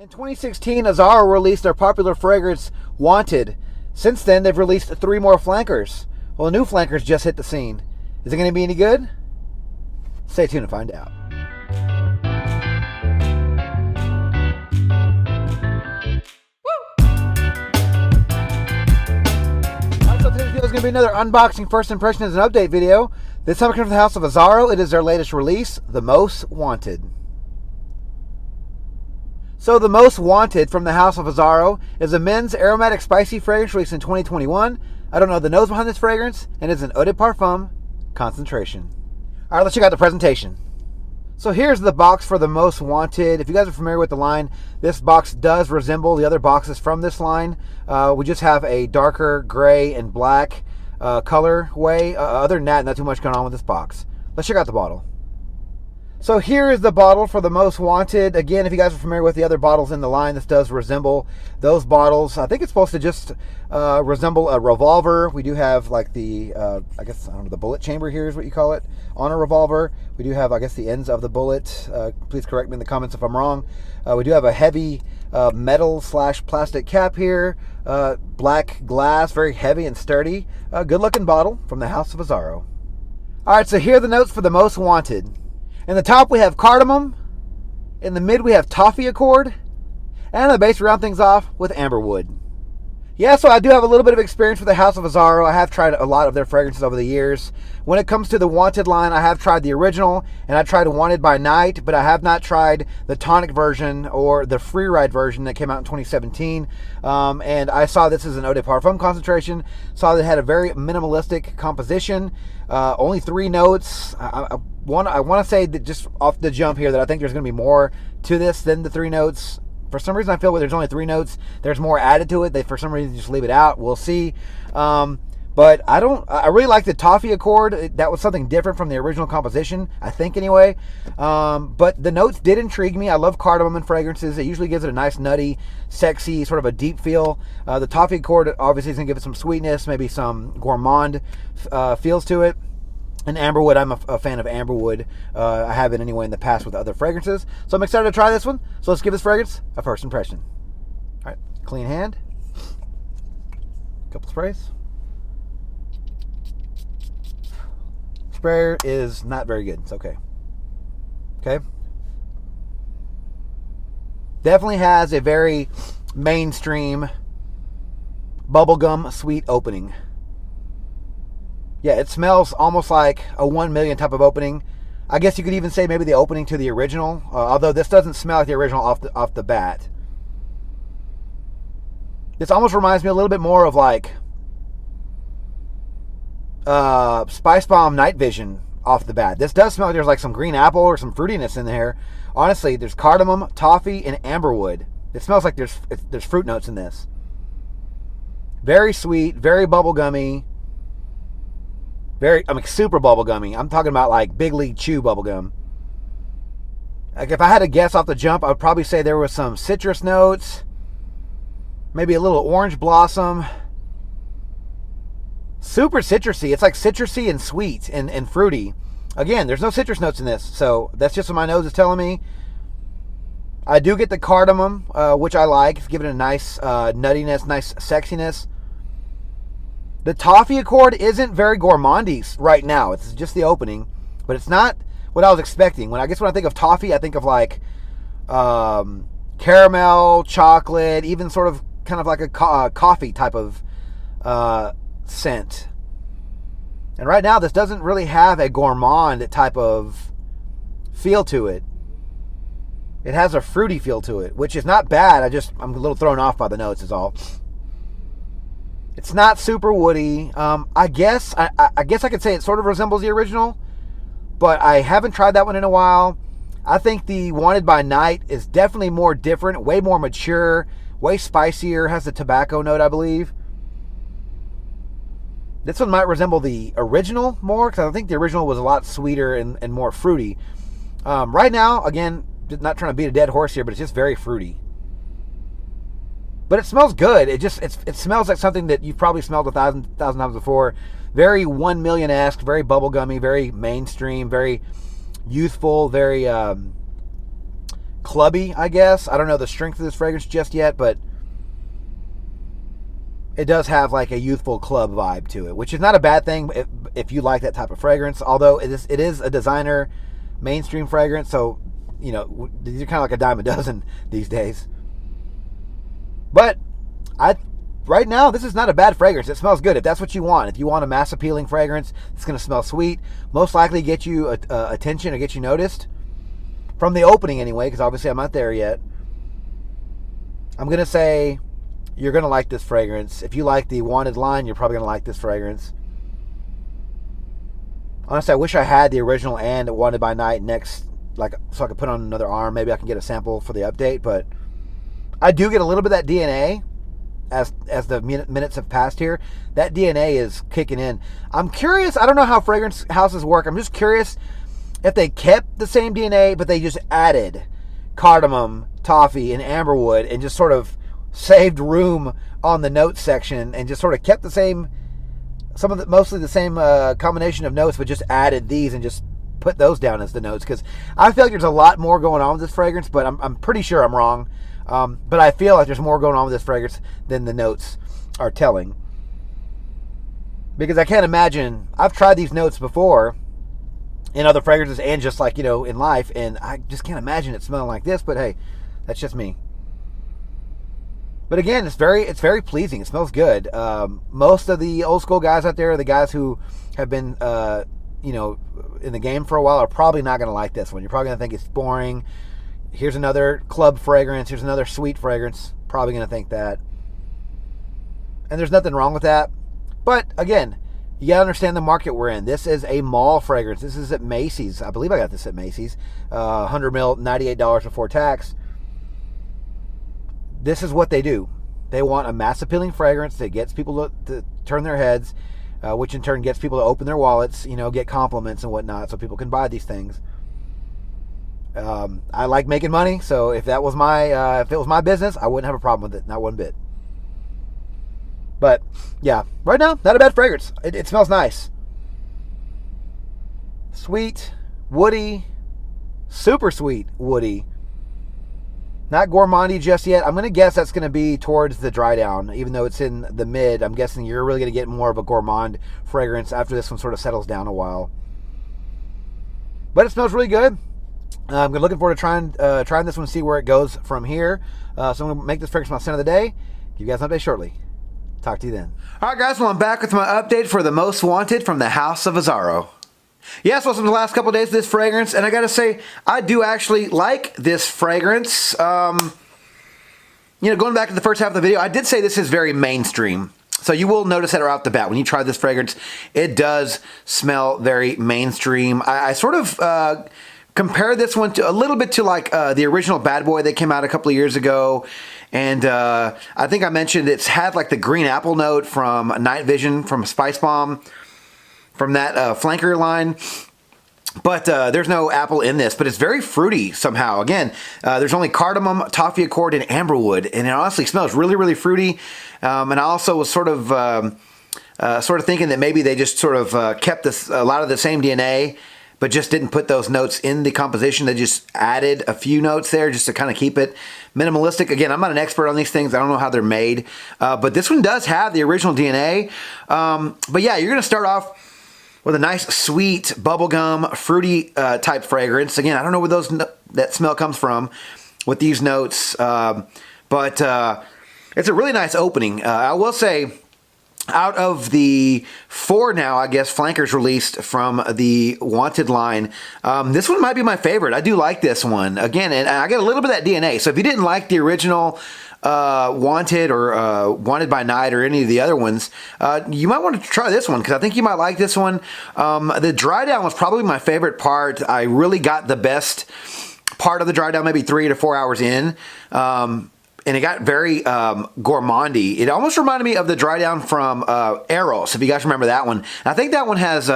In 2016, Azzaro released their popular fragrance, Wanted. Since then, they've released 3 more flankers. Well, a new flankers just hit the scene. Is it going to be any good? Stay tuned to find out. So today's video is going to be another unboxing, first impressions, and update video. This time coming from the house of Azzaro. It is their latest release, The Most Wanted. So The Most Wanted from the house of Azzaro is a men's aromatic spicy fragrance released in 2021. I don't know the nose behind this fragrance, and it's an eau de parfum concentration. All right, let's check out the presentation. So here's the box for The Most Wanted. If you guys are familiar with the line, this box does resemble the other boxes from this line. We just have a darker gray and black colorway. Other than that, not too much going on with this box. Let's check out the bottle. So here is the bottle for The Most Wanted. Again, if you guys are familiar with the other bottles in the line, this does resemble those bottles. I think it's supposed to just resemble a revolver. We do have like the, I guess, I don't know, the bullet chamber here is what you call it, on a revolver. We do have, I guess, the ends of the bullet. Please correct me in the comments if I'm wrong. We do have a heavy metal / plastic cap here. Black glass, very heavy and sturdy. Good looking bottle from the house of Azzaro. All right, so here are the notes for The Most Wanted. In the top, we have cardamom. In the mid, we have toffee accord. And in the base, we round things off with amberwood. Yeah, so I do have a little bit of experience with the house of Azzaro. I have tried a lot of their fragrances over the years. When it comes to the Wanted line, I have tried the original, and I tried Wanted by Night, but I have not tried the tonic version or the free ride version that came out in 2017. And I saw this as an eau de parfum concentration. Saw that it had a very minimalistic composition. Only 3 notes. I want to say that just off the jump here that I think there's going to be more to this than the 3 notes. For some reason, I feel like there's only 3 notes. There's more added to it. They, for some reason, just leave it out. We'll see. But I really like the toffee accord. That was something different from the original composition, I think anyway. But the notes did intrigue me. I love cardamom in fragrances. It usually gives it a nice, nutty, sexy, sort of a deep feel. The toffee accord obviously is going to give it some sweetness, maybe some gourmand feels to it. And amberwood, I'm a fan of amberwood. I have it anyway in the past with other fragrances. So I'm excited to try this one. So let's give this fragrance a first impression. All right, clean hand. Couple sprays. Sprayer is not very good. It's okay. Okay. Definitely has a very mainstream bubblegum sweet opening. Yeah, it smells almost like a 1 million type of opening. I guess you could even say maybe the opening to the original, although this doesn't smell like the original off the bat. This almost reminds me a little bit more of like Spice Bomb Night Vision off the bat. This does smell like there's like some green apple or some fruitiness in there. Honestly, there's cardamom, toffee, and amberwood. It smells like there's fruit notes in this. Very sweet, very bubblegummy. Super bubblegummy. I'm talking about like Big League Chew bubblegum. Like if I had to guess off the jump, I would probably say there was some citrus notes. Maybe a little orange blossom. Super citrusy. It's like citrusy and sweet and fruity. Again, there's no citrus notes in this, so that's just what my nose is telling me. I do get the cardamom, which I like. It's giving it a nice nuttiness, nice sexiness. The toffee accord isn't very gourmandy right now. It's just the opening, but it's not what I was expecting. When I think of toffee, I think of like caramel, chocolate, even sort of kind of like a coffee type of scent. And right now, this doesn't really have a gourmand type of feel to it. It has a fruity feel to it, which is not bad. I'm a little thrown off by the notes is all. It's not super woody. I guess I could say it sort of resembles the original, but I haven't tried that one in a while. I think the Wanted by Night is definitely more different, way more mature, way spicier, has the tobacco note, I believe. This one might resemble the original more, because I think the original was a lot sweeter and more fruity. Right now, again, not trying to beat a dead horse here, but it's just very fruity. But it smells good. It smells like something that you've probably smelled 1,000 times before. Very 1 million-esque, very bubblegummy, very mainstream, very youthful, very clubby, I guess. I don't know the strength of this fragrance just yet, but it does have like a youthful club vibe to it, which is not a bad thing if you like that type of fragrance. Although it is a designer mainstream fragrance, so you know these are kind of like a dime a dozen these days. But right now, this is not a bad fragrance. It smells good if that's what you want. If you want a mass appealing fragrance, it's going to smell sweet. Most likely get you attention or get you noticed from the opening anyway, because obviously I'm not there yet. I'm going to say you're going to like this fragrance. If you like the Wanted line, you're probably going to like this fragrance. Honestly, I wish I had the original and Wanted by Night next, like, so I could put on another arm. Maybe I can get a sample for the update, but I do get a little bit of that DNA as the minutes have passed here. That DNA is kicking in. I'm curious, I don't know how fragrance houses work. I'm just curious if they kept the same DNA, but they just added cardamom, toffee, and amberwood and just sort of saved room on the notes section and just sort of kept the same, mostly the same combination of notes, but just added these and just put those down as the notes. Because I feel like there's a lot more going on with this fragrance, but I'm pretty sure I'm wrong. But I feel like there's more going on with this fragrance than the notes are telling. Because I can't imagine, I've tried these notes before in other fragrances and just like, you know, in life, and I just can't imagine it smelling like this, but hey, that's just me. But again, it's very pleasing. It smells good. Most of the old school guys out there, the guys who have been, you know, in the game for a while, are probably not going to like this one. You're probably going to think it's boring. Here's another club fragrance. Here's another sweet fragrance. Probably going to think that. And there's nothing wrong with that. But again, you got to understand the market we're in. This is a mall fragrance. This is at Macy's. I believe I got this at Macy's. 100 mil, $98 before tax. This is what they do. They want a mass appealing fragrance that gets people to turn their heads, which in turn gets people to open their wallets, you know, get compliments and whatnot, so people can buy these things. I like making money, so if that was if it was my business, I wouldn't have a problem with it, not one bit. But yeah, right now, not a bad fragrance. It smells nice, sweet, woody, super sweet, woody. Not gourmandy just yet. I'm going to guess that's going to be towards the dry down, even though it's in the mid. I'm guessing you're really going to get more of a gourmand fragrance after this one sort of settles down a while. But it smells really good. I'm looking forward to trying this one and see where it goes from here. So I'm going to make this fragrance my scent of the day. Give you guys an update shortly. Talk to you then. All right, guys. Well, I'm back with my update for the most wanted from the house of Azzaro. Yes, well, it's been the last couple of days of this fragrance, and I gotta say, I do actually like this fragrance. You know, going back to the first half of the video, I did say this is very mainstream. So you will notice that right off the bat. When you try this fragrance, it does smell very mainstream. I sort of compare this one to a little bit to like the original Bad Boy that came out a couple of years ago. And I think I mentioned it's had like the green apple note from Night Vision from Spice Bomb, from that flanker line. But there's no apple in this, but it's very fruity somehow. Again, there's only cardamom, toffee accord, and amberwood, and it honestly smells really, really fruity. And I also was sort of thinking that maybe they just sort of kept a lot of the same DNA, but just didn't put those notes in the composition. They just added a few notes there just to kind of keep it minimalistic. Again, I'm not an expert on these things. I don't know how they're made, but this one does have the original DNA. But yeah, you're going to start off with a nice, sweet, bubblegum, fruity type fragrance. Again, I don't know where that smell comes from with these notes, but it's a really nice opening. I will say, out of the 4 now, I guess, flankers released from the Wanted line, this one might be my favorite. I do like this one. Again, and I get a little bit of that DNA. So if you didn't like the original Wanted or Wanted by Night or any of the other ones, you might want to try this one because I think you might like this one. The dry down was probably my favorite part. I really got the best part of the dry down maybe 3 to 4 hours in. And it got very gourmandy. It almost reminded me of the dry down from Eros, if you guys remember that one. I think that one has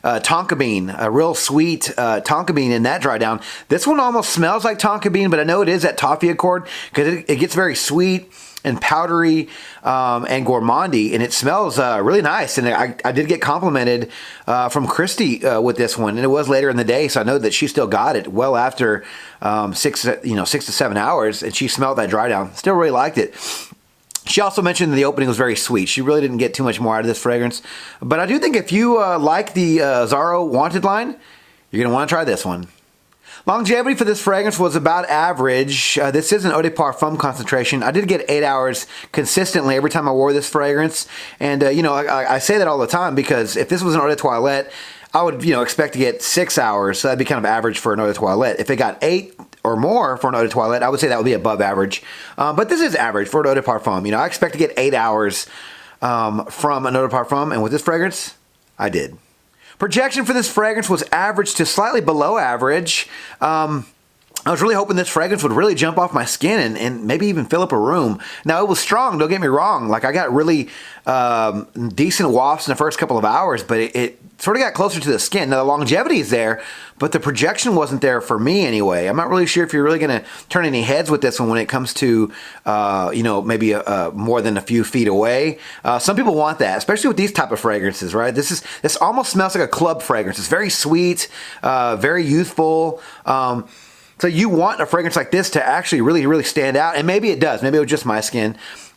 tonka bean, a real sweet tonka bean in that dry down. This one almost smells like tonka bean, but I know it is that toffee accord because it gets very sweet and powdery and gourmandy, and it smells really nice. And I did get complimented from Christy with this one, and it was later in the day, so I know that she still got it well after 6 to 7 hours, and she smelled that dry down. Still really liked it. She also mentioned the opening was very sweet. She really didn't get too much more out of this fragrance, but I do think if you like the Azzaro Wanted line, you're gonna want to try this one. Longevity for this fragrance was about average. This is an Eau de Parfum concentration. I did get 8 hours consistently every time I wore this fragrance. And, I say that all the time because if this was an Eau de Toilette, I would, expect to get 6 hours. So that'd be kind of average for an Eau de Toilette. If it got 8 or more for an Eau de Toilette, I would say that would be above average. But this is average for an Eau de Parfum. I expect to get 8 hours from an Eau de Parfum. And with this fragrance, I did. Projection for this fragrance was average to slightly below average. I was really hoping this fragrance would really jump off my skin and maybe even fill up a room. Now, it was strong, don't get me wrong. Like, I got really decent wafts in the first couple of hours, but it sort of got closer to the skin. Now, the longevity is there, but the projection wasn't there for me anyway. I'm not really sure if you're really going to turn any heads with this one when it comes to, maybe more than a few feet away. Some people want that, especially with these type of fragrances, right? This almost smells like a club fragrance. It's very sweet, very youthful. So you want a fragrance like this to actually really, really stand out, and maybe it does. Maybe it was just my skin.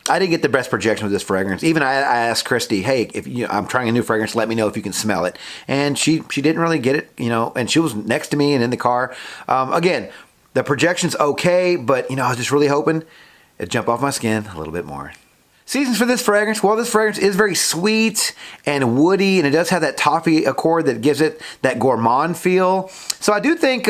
I didn't get the best projection with this fragrance. Even I asked Christy, hey, if I'm trying a new fragrance, let me know if you can smell it. And she didn't really get it, and she was next to me and in the car. Again, the projection's okay, but, I was just really hoping it'd jump off my skin a little bit more. Seasons for this fragrance. Well, this fragrance is very sweet and woody, and it does have that toffee accord that gives it that gourmand feel. So I do think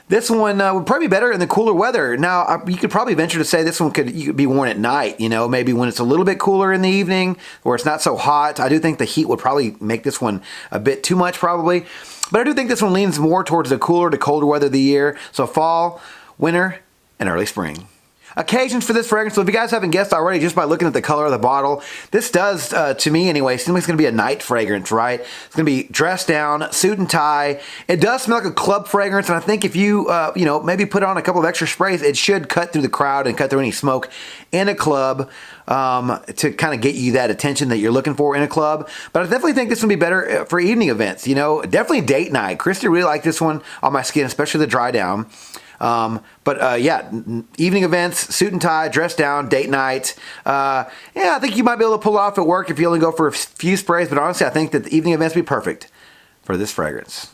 this one would probably be better in the cooler weather. Now, you could probably venture to say this one could be worn at night, maybe when it's a little bit cooler in the evening where it's not so hot. I do think the heat would probably make this one a bit too much probably. But I do think this one leans more towards the cooler to colder weather of the year. So fall, winter, and early spring. Occasions for this fragrance. So if you guys haven't guessed already, just by looking at the color of the bottle, this does, to me anyway, seem like it's going to be a night fragrance, right? It's going to be dressed down, suit and tie. It does smell like a club fragrance, and I think if you, maybe put on a couple of extra sprays, it should cut through the crowd and cut through any smoke in a club to kind of get you that attention that you're looking for in a club. But I definitely think this would be better for evening events, definitely date night. Christy really liked this one on my skin, especially the dry down. Evening events, suit and tie, dress down, date night. I think you might be able to pull off at work if you only go for a few sprays, but honestly, I think that the evening events would be perfect for this fragrance.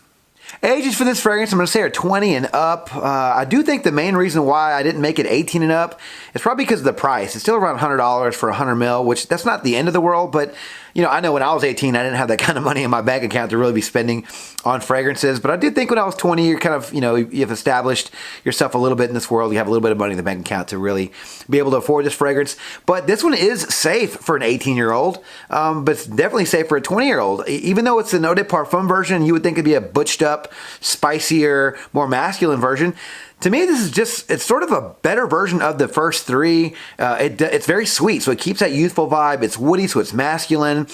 Ages for this fragrance, I'm going to say are 20 and up. I do think the main reason why I didn't make it 18 and up is probably because of the price. It's still around $100 for 100 ml, which that's not the end of the world, but I know when I was 18, I didn't have that kind of money in my bank account to really be spending on fragrances. But I did think when I was 20, you're kind of, you've established yourself a little bit in this world. You have a little bit of money in the bank account to really be able to afford this fragrance. But this one is safe for an 18-year-old, but it's definitely safe for a 20-year-old. Even though it's an Eau de Parfum version, you would think it'd be a butched up, spicier, more masculine version. To me, it's sort of a better version of the first three. It's very sweet, so it keeps that youthful vibe. It's woody, so it's masculine.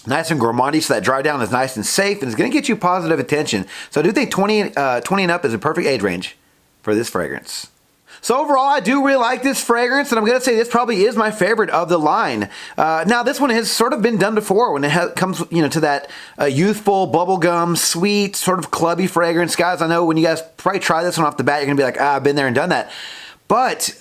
Nice and gourmandy, so that dry down is nice and safe, and it's going to get you positive attention. So I do think 20 and up is a perfect age range for this fragrance. So overall, I do really like this fragrance, and I'm going to say this probably is my favorite of the line. Now, this one has sort of been done before when it comes, to that youthful, bubblegum, sweet, sort of clubby fragrance. Guys, I know when you guys probably try this one off the bat, you're going to be like, I've been there and done that. But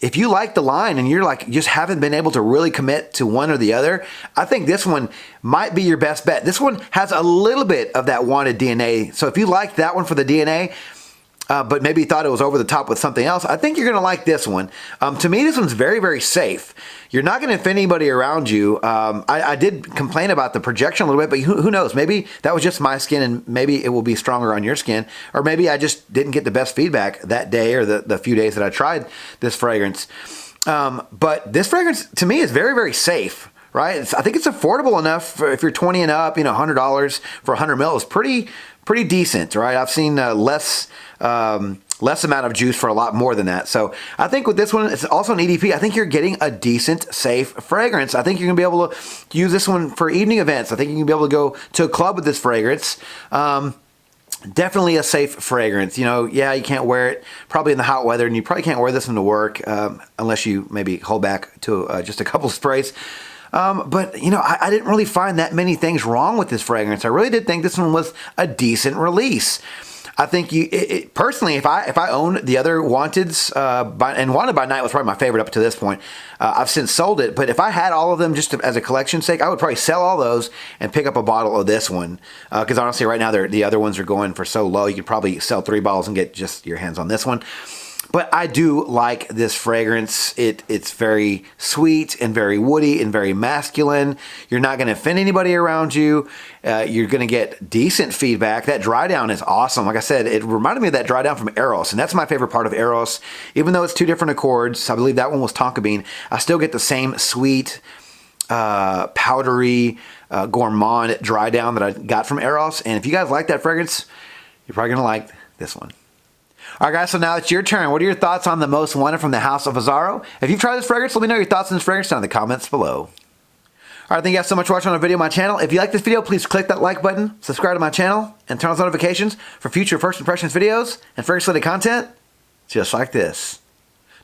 if you like the line and you're like, just haven't been able to really commit to one or the other, I think this one might be your best bet. This one has a little bit of that wanted DNA. So if you like that one for the DNA, but maybe you thought it was over the top with something else, I think you're going to like this one. To me, this one's very, very safe. You're not going to offend anybody around you. I did complain about the projection a little bit, but who knows? Maybe that was just my skin, and maybe it will be stronger on your skin. Or maybe I just didn't get the best feedback that day or the few days that I tried this fragrance. But this fragrance, to me, is very, very safe. Right? I think it's affordable enough if you're 20 and up. $100 for 100 ml is pretty decent, right? I've seen less less amount of juice for a lot more than that. So I think with this one, it's also an EDP. I think you're getting a decent, safe fragrance. I think you're going to be able to use this one for evening events. I think you can be able to go to a club with this fragrance. Definitely a safe fragrance. You know, yeah, you can't wear it probably in the hot weather, and you probably can't wear this one to work unless you maybe hold back to just a couple sprays. But, you know, I didn't really find that many things wrong with this fragrance. I really did think this one was a decent release. I think personally, if I owned the other Wanteds, and Wanted by Night was probably my favorite up to this point. I've since sold it, but if I had all of them just as a collection sake, I would probably sell all those and pick up a bottle of this one. Because honestly, right now the other ones are going for so low, you could probably sell 3 bottles and get just your hands on this one. But I do like this fragrance. It's very sweet and very woody and very masculine. You're not going to offend anybody around you. You're going to get decent feedback. That dry down is awesome. Like I said, it reminded me of that dry down from Eros, and that's my favorite part of Eros. Even though it's 2 different accords, I believe that one was Tonka Bean, I still get the same sweet, powdery, gourmand dry down that I got from Eros. And if you guys like that fragrance, you're probably going to like this one. All right, guys, so now it's your turn. What are your thoughts on the Most Wanted from the House of Azzaro? If you've tried this fragrance, let me know your thoughts on this fragrance down in the comments below. All right, thank you guys so much for watching a video on my channel. If you like this video, please click that like button, subscribe to my channel, and turn on notifications for future First Impressions videos and fragrance-related content just like this.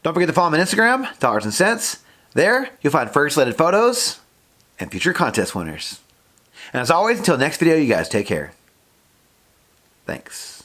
Don't forget to follow me on Instagram, Dollars and Cents. There, you'll find fragrance-related photos and future contest winners. And as always, until next video, you guys take care. Thanks.